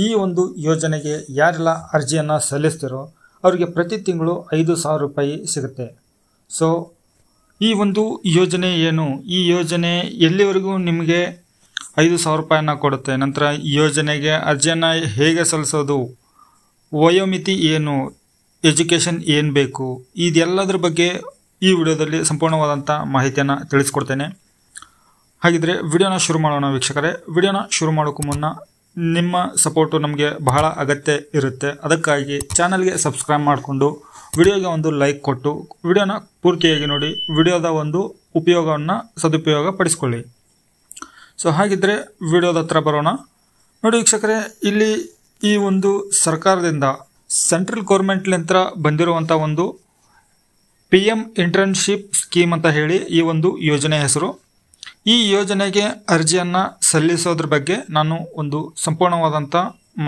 ಈ ಒಂದು ಯೋಜನೆಗೆ ಯಾರೆಲ್ಲ ಅರ್ಜಿಯನ್ನು ಸಲ್ಲಿಸ್ತಿರೋ ಅವರಿಗೆ ಪ್ರತಿ ತಿಂಗಳು 5,000 ರೂಪಾಯಿ ಸಿಗುತ್ತೆ. ಸೊ ಈ ಒಂದು ಯೋಜನೆ ಏನು, ಈ ಯೋಜನೆ ಎಲ್ಲಿವರೆಗೂ ನಿಮಗೆ 5,000 ರೂಪಾಯಿನ ಕೊಡುತ್ತೆ, ನಂತರ ಈ ಯೋಜನೆಗೆ ಅರ್ಜಿಯನ್ನು ಹೇಗೆ ಸಲ್ಲಿಸೋದು, ವಯೋಮಿತಿ ಏನು, ಎಜುಕೇಷನ್ ಏನು ಬೇಕು, ಇದೆಲ್ಲದರ ಬಗ್ಗೆ ಈ ವಿಡಿಯೋದಲ್ಲಿ ಸಂಪೂರ್ಣವಾದಂಥ ಮಾಹಿತಿಯನ್ನು ತಿಳಿಸ್ಕೊಡ್ತೇನೆ. ಹಾಗಿದ್ರೆ ವಿಡಿಯೋನ ಶುರು ಮಾಡೋಣ ವೀಕ್ಷಕರೇ. ವಿಡಿಯೋನ ಶುರು ಮಾಡೋಕ್ಕೂ ಮುನ್ನ ನಿಮ್ಮ ಸಪೋರ್ಟು ನಮಗೆ ಬಹಳ ಅಗತ್ಯ ಇರುತ್ತೆ. ಅದಕ್ಕಾಗಿ ಚಾನಲ್ಗೆ ಸಬ್ಸ್ಕ್ರೈಬ್ ಮಾಡಿಕೊಂಡು ವಿಡಿಯೋಗೆ ಒಂದು ಲೈಕ್ ಕೊಟ್ಟು ವಿಡಿಯೋನ ಪೂರ್ತಿಯಾಗಿ ನೋಡಿ, ವಿಡಿಯೋದ ಒಂದು ಉಪಯೋಗವನ್ನು ಸದುಪಯೋಗ ಪಡಿಸ್ಕೊಳ್ಳಿ. ಸೊ ಹಾಗಿದ್ರೆ ವಿಡಿಯೋದ ಹತ್ರ ಬರೋಣ. ನೋಡಿ ವೀಕ್ಷಕರೇ, ಇಲ್ಲಿ ಈ ಒಂದು ಸರ್ಕಾರದಿಂದ ಸೆಂಟ್ರಲ್ ಗೌರ್ಮೆಂಟ್ಲಿಂದ ಬಂದಿರುವಂಥ ಒಂದು PM ಇಂಟರ್ನ್ಶಿಪ್ ಸ್ಕೀಮ್ ಅಂತ ಹೇಳಿ ಈ ಒಂದು ಯೋಜನೆ ಹೆಸರು. ಈ ಯೋಜನೆಗೆ ಅರ್ಜಿಯನ್ನು ಸಲ್ಲಿಸೋದ್ರ ಬಗ್ಗೆ ನಾನು ಒಂದು ಸಂಪೂರ್ಣವಾದಂಥ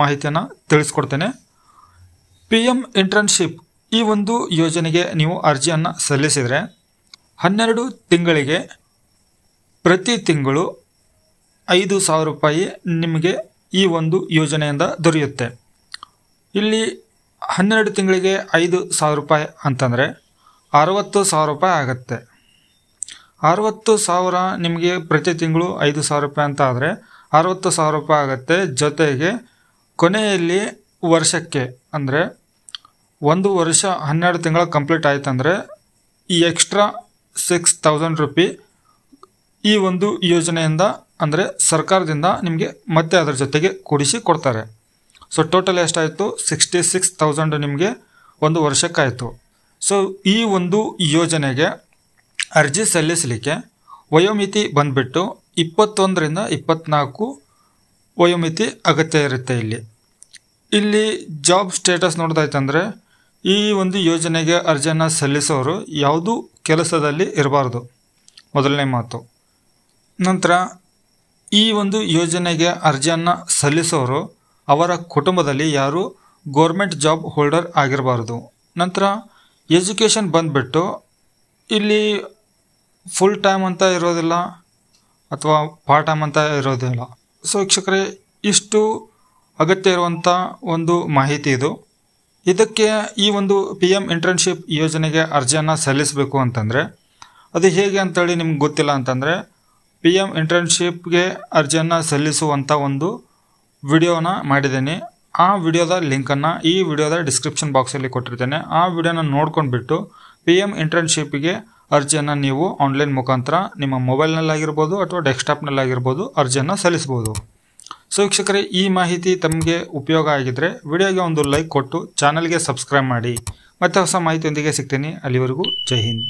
ಮಾಹಿತಿಯನ್ನು ತಿಳಿಸ್ಕೊಡ್ತೇನೆ. PM ಇಂಟರ್ನ್ಶಿಪ್ ಈ ಒಂದು ಯೋಜನೆಗೆ ನೀವು ಅರ್ಜಿಯನ್ನು ಸಲ್ಲಿಸಿದರೆ 12 ತಿಂಗಳಿಗೆ ಪ್ರತಿ ತಿಂಗಳು 5,000 ರೂಪಾಯಿ ನಿಮಗೆ ಈ ಒಂದು ಯೋಜನೆಯಿಂದ ದೊರೆಯುತ್ತೆ. ಇಲ್ಲಿ 12 ತಿಂಗಳಿಗೆ 5,000 ರೂಪಾಯಿ ಅಂತಂದರೆ 60,000 ರೂಪಾಯಿ ಆಗುತ್ತೆ. 60,000 ನಿಮಗೆ ಪ್ರತಿ ತಿಂಗಳು 5,000 ರೂಪಾಯಿ ಅಂತ ಆದರೆ 60,000 ರೂಪಾಯಿ ಆಗುತ್ತೆ. ಜೊತೆಗೆ ಕೊನೆಯಲ್ಲಿ ವರ್ಷಕ್ಕೆ ಅಂದರೆ ಒಂದು ವರ್ಷ 12 ತಿಂಗಳ ಕಂಪ್ಲೀಟ್ ಆಯ್ತಂದರೆ ಈ ಎಕ್ಸ್ಟ್ರಾ 6,000 ರೂಪಾಯಿ ಈ ಒಂದು ಯೋಜನೆಯಿಂದ ಅಂದರೆ ಸರ್ಕಾರದಿಂದ ನಿಮಗೆ ಮತ್ತೆ ಅದರ ಜೊತೆಗೆ ಕೂಡಿಸಿ ಕೊಡ್ತಾರೆ. ಸೊ ಟೋಟಲ್ ಎಷ್ಟಾಯಿತು, 66,000 ನಿಮಗೆ ಒಂದು ವರ್ಷಕ್ಕಾಯಿತು. ಸೊ ಈ ಒಂದು ಯೋಜನೆಗೆ ಅರ್ಜಿ ಸಲ್ಲಿಸಲಿಕ್ಕೆ ವಯೋಮಿತಿ ಬಂದುಬಿಟ್ಟು 21ರಿಂದ 24 ವಯೋಮಿತಿ ಅಗತ್ಯ ಇರುತ್ತೆ. ಇಲ್ಲಿ ಜಾಬ್ ಸ್ಟೇಟಸ್ ನೋಡೋದಾಯ್ತಂದರೆ ಈ ಒಂದು ಯೋಜನೆಗೆ ಅರ್ಜಿಯನ್ನು ಸಲ್ಲಿಸೋರು ಯಾವುದೂ ಕೆಲಸದಲ್ಲಿ ಇರಬಾರ್ದು, ಮೊದಲನೇ ಮಾತು. ನಂತರ ಈ ಒಂದು ಯೋಜನೆಗೆ ಅರ್ಜಿಯನ್ನು ಸಲ್ಲಿಸೋರು ಅವರ ಕುಟುಂಬದಲ್ಲಿ ಯಾರು ಗೋರ್ಮೆಂಟ್ ಜಾಬ್ ಹೋಲ್ಡರ್ ಆಗಿರಬಾರ್ದು. ನಂತರ ಎಜುಕೇಷನ್ ಬಂದುಬಿಟ್ಟು ಇಲ್ಲಿ ಫುಲ್ ಟೈಮ್ ಅಂತ ಇರೋದಿಲ್ಲ ಅಥವಾ ಪಾರ್ಟ್ ಟೈಮ್ ಅಂತ ಇರೋದಿಲ್ಲ. ಸೊ ವೀಕ್ಷಕರೇ, ಇಷ್ಟು ಅಗತ್ಯ ಇರುವಂಥ ಒಂದು ಮಾಹಿತಿ ಇದು. ಇದಕ್ಕೆ ಈ ಒಂದು PM ಇಂಟರ್ನ್ಶಿಪ್ ಯೋಜನೆಗೆ ಅರ್ಜಿಯನ್ನು ಸಲ್ಲಿಸಬೇಕು ಅಂತಂದರೆ ಅದು ಹೇಗೆ ಅಂತೇಳಿ ನಿಮ್ಗೆ ಗೊತ್ತಿಲ್ಲ ಅಂತಂದರೆ PM ಇಂಟರ್ನ್ಶಿಪ್ಗೆ ಅರ್ಜಿಯನ್ನು ಸಲ್ಲಿಸುವಂಥ ಒಂದು ವಿಡಿಯೋನ ಮಾಡಿದ್ದೀನಿ. ಆ ವಿಡಿಯೋದ ಲಿಂಕನ್ನು ಈ ವಿಡಿಯೋದ ಡಿಸ್ಕ್ರಿಪ್ಷನ್ ಬಾಕ್ಸಲ್ಲಿ ಕೊಟ್ಟಿರ್ತೇನೆ. ಆ ವಿಡಿಯೋನ ನೋಡ್ಕೊಂಡ್ಬಿಟ್ಟು PM ಇಂಟರ್ನ್ಶಿಪ್ಗೆ ಅರ್ಜಿಯನ್ನು ನೀವು ಆನ್ಲೈನ್ ಮುಖಾಂತರ ನಿಮ್ಮ ಮೊಬೈಲ್ನಲ್ಲಾಗಿರ್ಬೋದು ಅಥವಾ ಡೆಸ್ಕ್ಟಾಪ್ನಲ್ಲಾಗಿರ್ಬೋದು ಅರ್ಜಿಯನ್ನು ಸಲ್ಲಿಸ್ಬೋದು. ಸೊ ವೀಕ್ಷಕರೇ, ಈ ಮಾಹಿತಿ ತಮಗೆ ಉಪಯೋಗ ಆಗಿದ್ದರೆ ವಿಡಿಯೋಗೆ ಒಂದು ಲೈಕ್ ಕೊಟ್ಟು ಚಾನಲ್ಗೆ ಸಬ್ಸ್ಕ್ರೈಬ್ ಮಾಡಿ. ಮತ್ತೆ ಹೊಸ ಮಾಹಿತಿಯೊಂದಿಗೆ ಸಿಗ್ತೀನಿ. ಅಲ್ಲಿವರೆಗೂ ಜೈ ಹಿಂದ್.